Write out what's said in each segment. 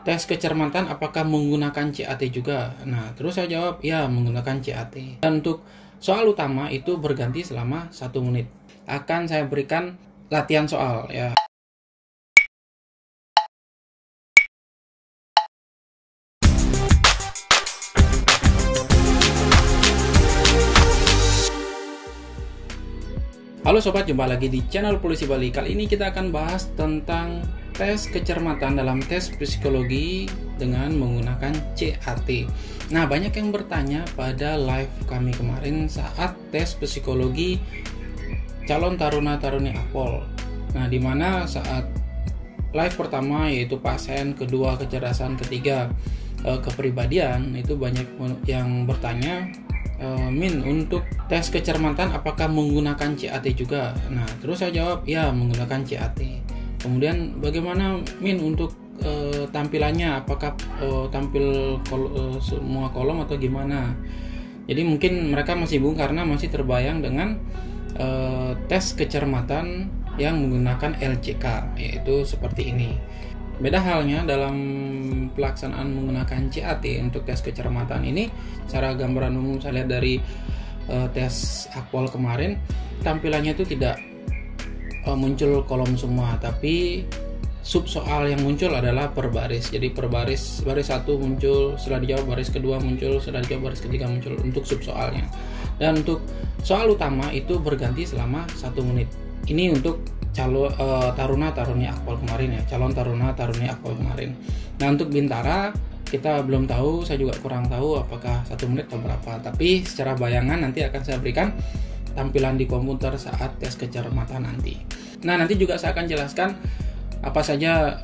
tes kecermatan apakah menggunakan CAT juga? Nah, terus saya jawab, ya menggunakan CAT. Dan untuk soal utama itu berganti selama 1 menit. Akan saya berikan latihan soal ya. Halo sobat, jumpa lagi di channel Polisi Bali. Kali ini kita akan bahas tentang tes kecermatan dalam tes psikologi dengan menggunakan CAT. Nah, banyak yang bertanya pada live kami kemarin saat tes psikologi calon taruna-taruni Akpol. Nah, dimana saat live pertama yaitu pasien, kedua kecerdasan, ketiga kepribadian, itu banyak yang bertanya, Min, untuk tes kecermatan apakah menggunakan CAT juga? Nah, terus saya jawab, ya menggunakan CAT. Kemudian bagaimana Min untuk tampilannya? Apakah tampil semua kolom atau gimana? Jadi mungkin mereka masih bingung karena masih terbayang dengan tes kecermatan yang menggunakan LCK, yaitu seperti ini. Beda halnya dalam pelaksanaan menggunakan CAT untuk tes kecermatan ini, secara gambaran umum saya lihat dari tes Akpol kemarin, tampilannya itu tidak muncul kolom semua, tapi sub soal yang muncul adalah per baris. Jadi per baris 1 muncul, setelah dijawab baris kedua muncul, setelah dijawab baris ketiga muncul untuk sub soalnya. Dan untuk soal utama itu berganti selama 1 menit. Ini untuk calon taruna-taruni Akpol kemarin ya, calon taruna-taruni Akpol kemarin. Nah, untuk Bintara kita belum tahu, saya juga kurang tahu apakah 1 menit atau berapa. Tapi secara bayangan nanti akan saya berikan tampilan di komputer saat tes kecermatan nanti. Nah, nanti juga saya akan jelaskan apa saja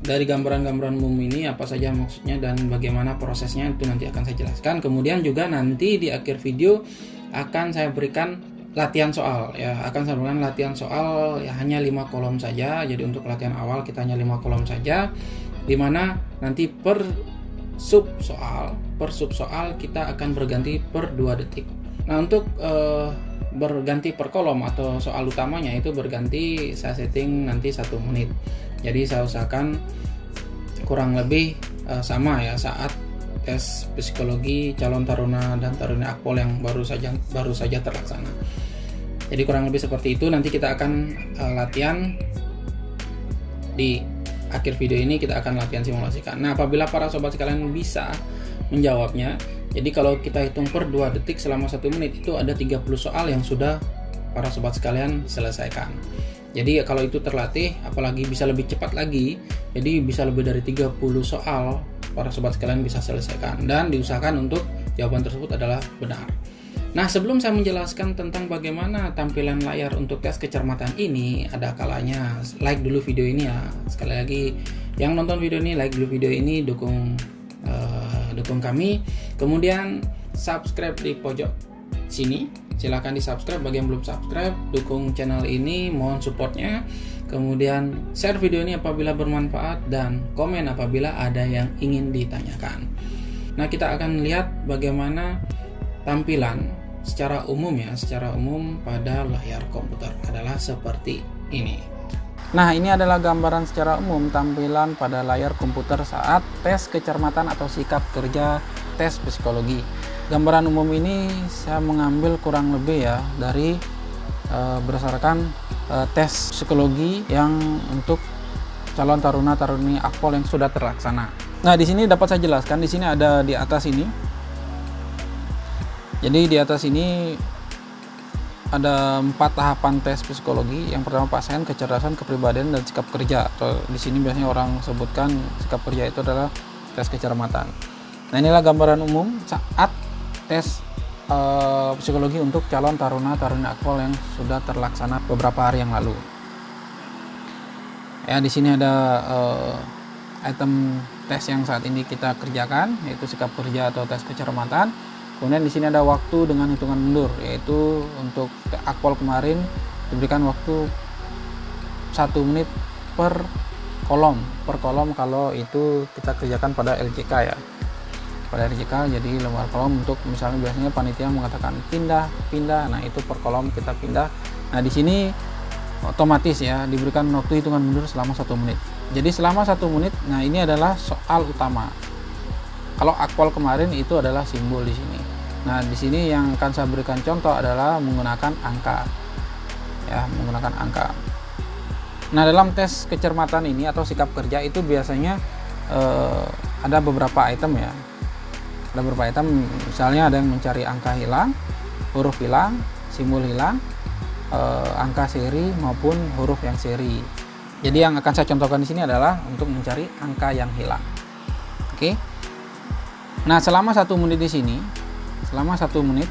dari gambaran-gambaran umum ini, apa saja maksudnya dan bagaimana prosesnya, itu nanti akan saya jelaskan. Kemudian juga nanti di akhir video akan saya berikan latihan soal ya, akan saya berikan latihan soal ya, hanya 5 kolom saja. Jadi untuk latihan awal kita hanya 5 kolom saja, dimana nanti per sub soal kita akan berganti per 2 detik. Nah, untuk berganti per kolom atau soal utamanya itu berganti saya setting nanti 1 menit. Jadi saya usahakan kurang lebih sama ya saat tes psikologi calon taruna dan taruni Akpol yang baru saja terlaksana. Jadi kurang lebih seperti itu. Nanti kita akan latihan di akhir video ini, kita akan latihan simulasikan. Nah, apabila para sobat sekalian bisa menjawabnya, jadi kalau kita hitung per 2 detik selama 1 menit itu ada 30 soal yang sudah para sobat sekalian selesaikan. Jadi kalau itu terlatih, apalagi bisa lebih cepat lagi, jadi bisa lebih dari 30 soal para sobat sekalian bisa selesaikan, dan diusahakan untuk jawaban tersebut adalah benar. Nah, sebelum saya menjelaskan tentang bagaimana tampilan layar untuk tes kecermatan ini, ada kalanya like dulu video ini ya. Sekali lagi, yang nonton video ini like dulu video ini, dukung kami. Kemudian subscribe di pojok sini, silahkan di subscribe. Bagi yang belum subscribe, dukung channel ini, mohon supportnya. Kemudian share video ini apabila bermanfaat, dan komen apabila ada yang ingin ditanyakan. Nah, kita akan lihat bagaimana tampilan secara umum pada layar komputer adalah seperti ini. Nah, ini adalah gambaran secara umum tampilan pada layar komputer saat tes kecermatan atau sikap kerja tes psikologi. Gambaran umum ini saya mengambil kurang lebih ya dari berdasarkan tes psikologi yang untuk calon taruna-taruni Akpol yang sudah terlaksana. Nah, di sini dapat saya jelaskan, di sini ada di atas ini. Jadi di atas ini ada 4 tahapan tes psikologi. Yang pertama pasien, kecerdasan, kepribadian, dan sikap kerja. Atau di sini biasanya orang sebutkan sikap kerja itu adalah tes kecermatan. Nah, inilah gambaran umum saat tes psikologi untuk calon taruna-taruni Akpol yang sudah terlaksana beberapa hari yang lalu. Ya, di sini ada item tes yang saat ini kita kerjakan, yaitu sikap kerja atau tes kecermatan. Kemudian di sini ada waktu dengan hitungan mundur, yaitu untuk Akpol kemarin diberikan waktu 1 menit per kolom kalau itu kita kerjakan pada LCK ya. Pada LCK jadi 5 kolom, untuk misalnya biasanya panitia mengatakan pindah, nah itu per kolom kita pindah. Nah, di sini otomatis ya diberikan waktu hitungan mundur selama 1 menit. Jadi selama 1 menit, nah ini adalah soal utama. Kalau akwal kemarin itu adalah simbol di sini. Nah di sini yang akan saya berikan contoh adalah menggunakan angka, ya menggunakan angka. Nah dalam tes kecermatan ini atau sikap kerja itu biasanya ada beberapa item ya. Ada beberapa item, misalnya ada yang mencari angka hilang, huruf hilang, simbol hilang, angka seri maupun huruf yang seri. Jadi yang akan saya contohkan di sini adalah untuk mencari angka yang hilang. Oke. Nah, selama 1 menit di sini, selama 1 menit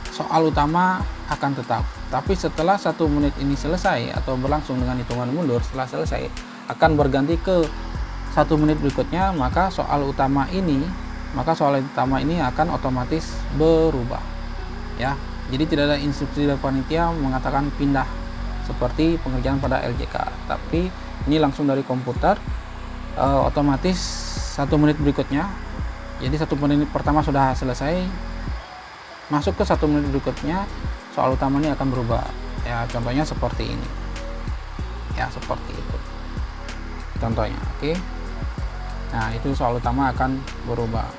soal utama akan tetap. Tapi setelah 1 menit ini selesai atau berlangsung dengan hitungan mundur, setelah selesai akan berganti ke 1 menit berikutnya, maka soal utama ini akan otomatis berubah. Ya. Jadi tidak ada instruksi dari panitia mengatakan pindah seperti pengerjaan pada LJK, tapi ini langsung dari komputer, otomatis 1 menit berikutnya. Jadi 1 menit pertama sudah selesai, masuk ke 1 menit berikutnya soal utama ini akan berubah. Ya contohnya seperti ini. Ya seperti itu. Contohnya, oke. Nah itu soal utama akan berubah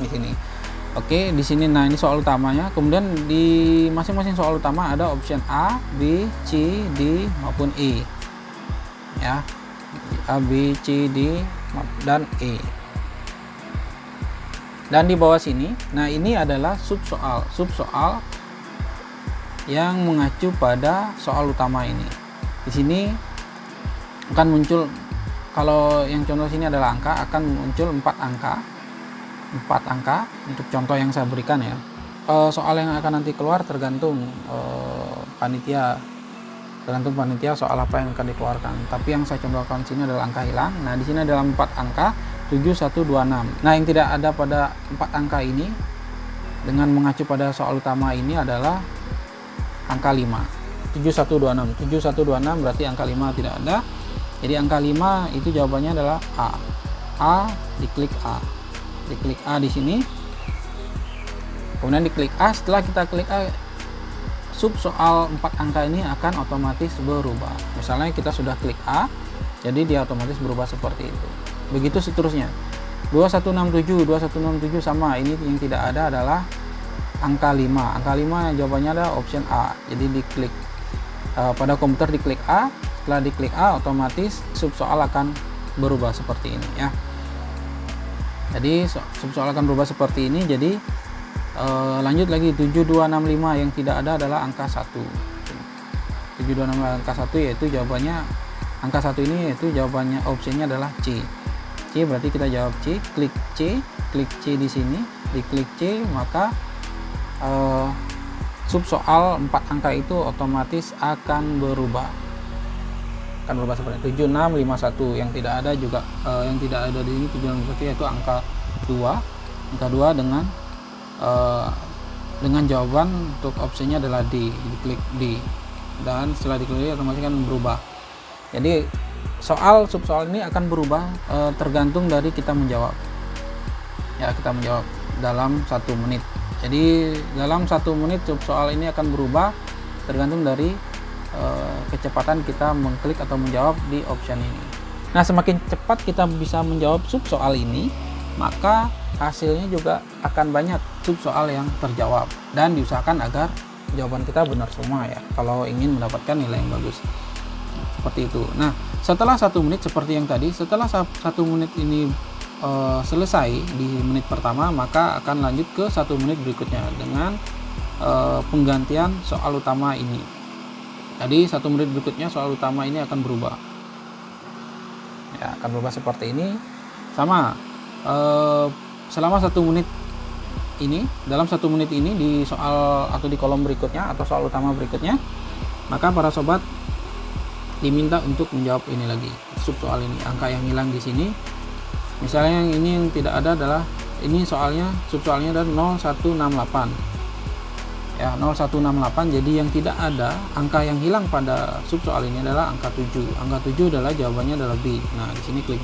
di sini. Oke, di sini nah ini soal utamanya. Kemudian di masing-masing soal utama ada option A, B, C, D maupun E. Ya. A, B, C, D dan E. Dan di bawah sini, nah ini adalah subsoal yang mengacu pada soal utama ini. Di sini akan muncul, kalau yang contoh sini adalah angka, akan muncul 4 angka untuk contoh yang saya berikan ya. Soal yang akan nanti keluar tergantung panitia soal apa yang akan dikeluarkan. Tapi yang saya contohkan sini adalah angka hilang. Nah di sini adalah 4 angka 7126. Nah yang tidak ada pada 4 angka ini dengan mengacu pada soal utama ini adalah angka 5 7126 berarti angka 5 tidak ada. Jadi angka 5 itu jawabannya adalah A. Diklik A di sini, kemudian diklik A. Setelah kita klik A, sub soal 4 angka ini akan otomatis berubah. Misalnya kita sudah klik A, jadi dia otomatis berubah seperti itu. Begitu seterusnya. 2167 sama, ini yang tidak ada adalah angka 5. Angka 5 jawabannya ada option A. Jadi diklik pada komputer diklik A. Setelah diklik A, otomatis sub soal akan berubah seperti ini ya. Jadi soal akan berubah seperti ini. Jadi lanjut lagi, 7265 yang tidak ada adalah angka 1. 7265 angka 1 yaitu jawabannya angka 1 ini, yaitu jawabannya opsinya adalah C. C berarti kita jawab C. Klik C di sini, diklik C, maka sub soal 4 angka itu otomatis akan berubah. Seperti 7651 yang tidak ada juga, yang tidak ada di sini 7651 yaitu angka 2 dengan jawaban untuk opsinya adalah D. Diklik D dan setelah diklik D otomatis akan berubah. Jadi subsoal ini akan berubah tergantung dari kita menjawab ya, kita menjawab dalam 1 menit. Jadi dalam 1 menit subsoal ini akan berubah tergantung dari kecepatan kita mengklik atau menjawab di option ini. Nah semakin cepat kita bisa menjawab subsoal ini, maka hasilnya juga akan banyak subsoal yang terjawab, dan diusahakan agar jawaban kita benar semua ya, kalau ingin mendapatkan nilai yang bagus seperti itu. Nah setelah 1 menit seperti yang tadi, setelah 1 menit ini selesai di menit pertama, maka akan lanjut ke 1 menit berikutnya dengan penggantian soal utama ini. Jadi 1 menit berikutnya soal utama ini akan berubah ya, akan berubah seperti ini. Sama selama 1 menit ini, dalam 1 menit ini di soal atau di kolom berikutnya atau soal utama berikutnya, maka para sobat diminta untuk menjawab ini lagi, sub soal ini, angka yang hilang di sini. Misalnya yang ini yang tidak ada adalah ini soalnya, sub soalnya adalah 0168 ya, 0168. Jadi yang tidak ada, angka yang hilang pada sub soal ini adalah angka 7. Angka 7 adalah jawabannya adalah B. Nah di sini klik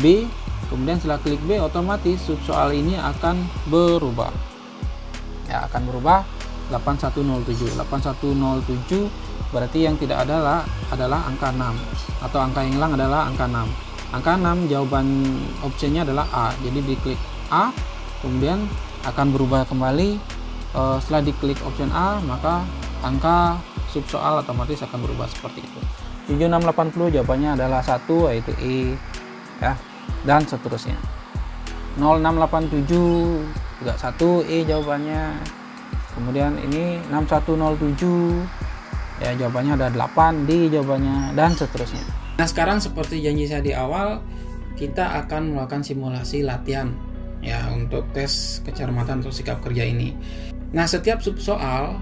B. Kemudian setelah klik B, otomatis sub soal ini akan berubah ya, akan berubah 8107. 8107 berarti yang tidak adalah angka 6, atau angka yang hilang adalah angka 6. Angka 6 jawaban opsinya adalah A. Jadi diklik A, kemudian akan berubah kembali. Setelah diklik option A, maka angka sub soal otomatis akan berubah seperti itu. 7680 jawabannya adalah 1, yaitu E ya, dan seterusnya. 0687 juga 1, E jawabannya. Kemudian ini 6107 ya, jawabannya ada 8, D jawabannya, dan seterusnya. Nah, sekarang seperti janji saya di awal, kita akan melakukan simulasi latihan ya untuk tes kecermatan atau sikap kerja ini. Nah, setiap sub soal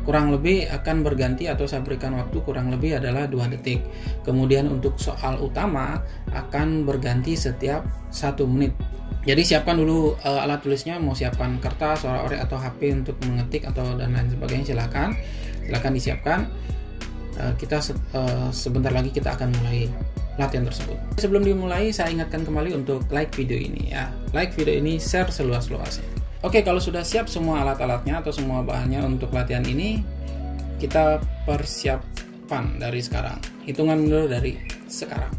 kurang lebih akan berganti, atau saya berikan waktu kurang lebih adalah 2 detik. Kemudian untuk soal utama akan berganti setiap 1 menit. Jadi siapkan dulu alat tulisnya, mau siapkan kertas, orek atau HP untuk mengetik atau dan lain sebagainya, silakan disiapkan. Kita sebentar lagi kita akan mulai latihan tersebut. Sebelum dimulai, saya ingatkan kembali untuk like video ini ya. Like video ini, share seluas-luasnya. Oke, kalau sudah siap semua alat-alatnya atau semua bahannya untuk latihan ini, kita persiapan dari sekarang. Hitungan mundur dari sekarang.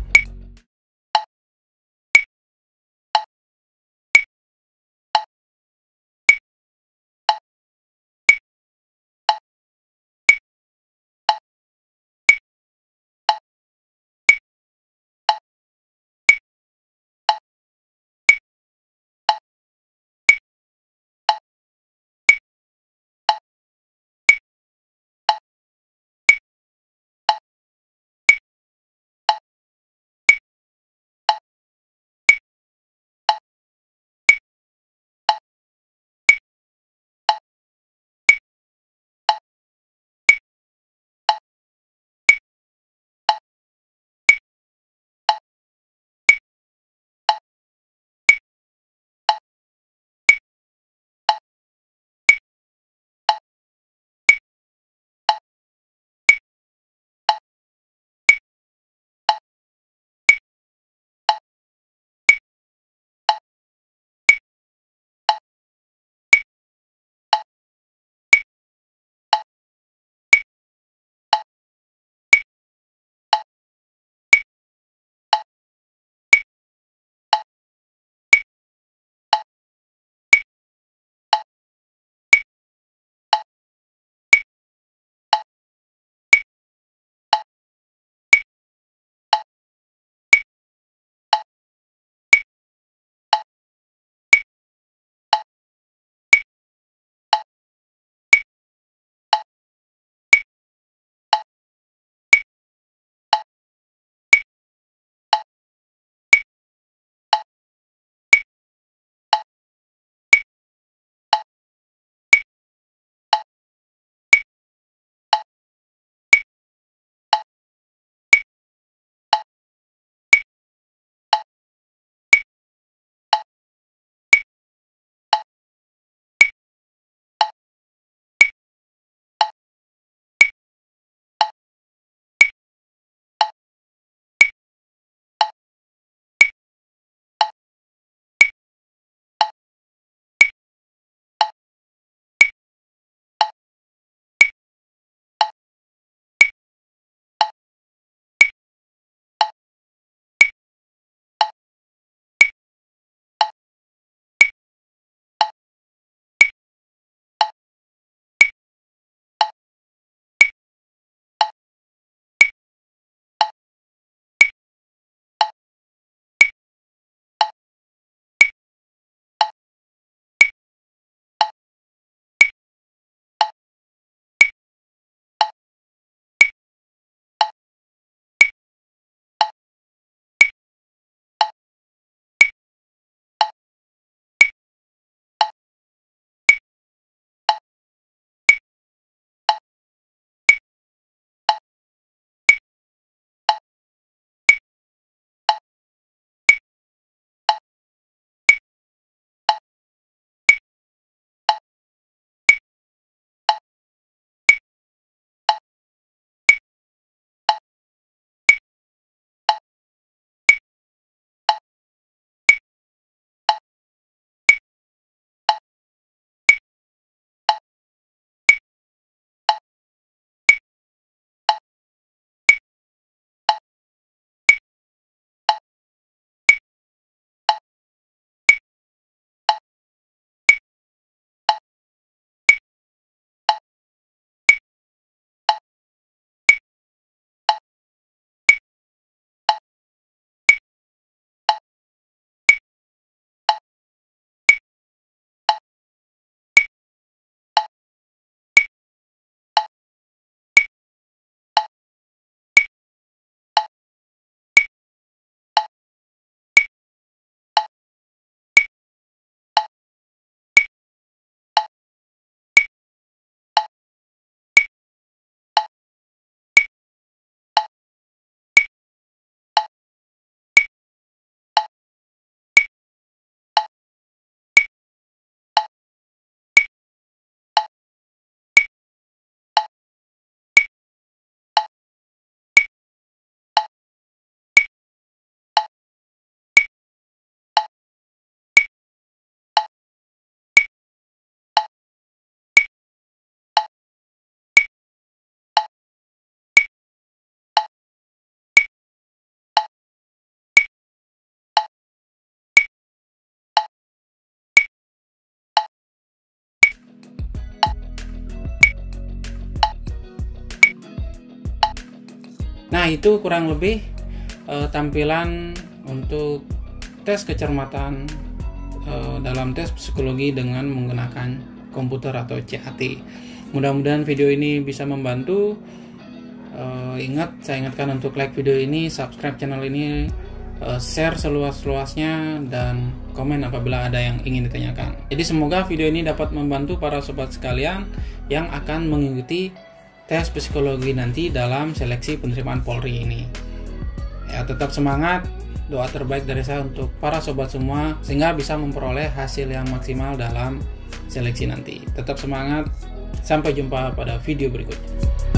Nah, itu kurang lebih tampilan untuk tes kecermatan dalam tes psikologi dengan menggunakan komputer atau CAT. Mudah-mudahan video ini bisa membantu. Saya ingatkan untuk like video ini, subscribe channel ini, share seluas-luasnya, dan komen apabila ada yang ingin ditanyakan. Jadi semoga video ini dapat membantu para sobat sekalian yang akan mengikuti tes psikologi nanti dalam seleksi penerimaan Polri ini. Ya, tetap semangat, doa terbaik dari saya untuk para sobat semua sehingga bisa memperoleh hasil yang maksimal dalam seleksi nanti. Tetap semangat, sampai jumpa pada video berikutnya.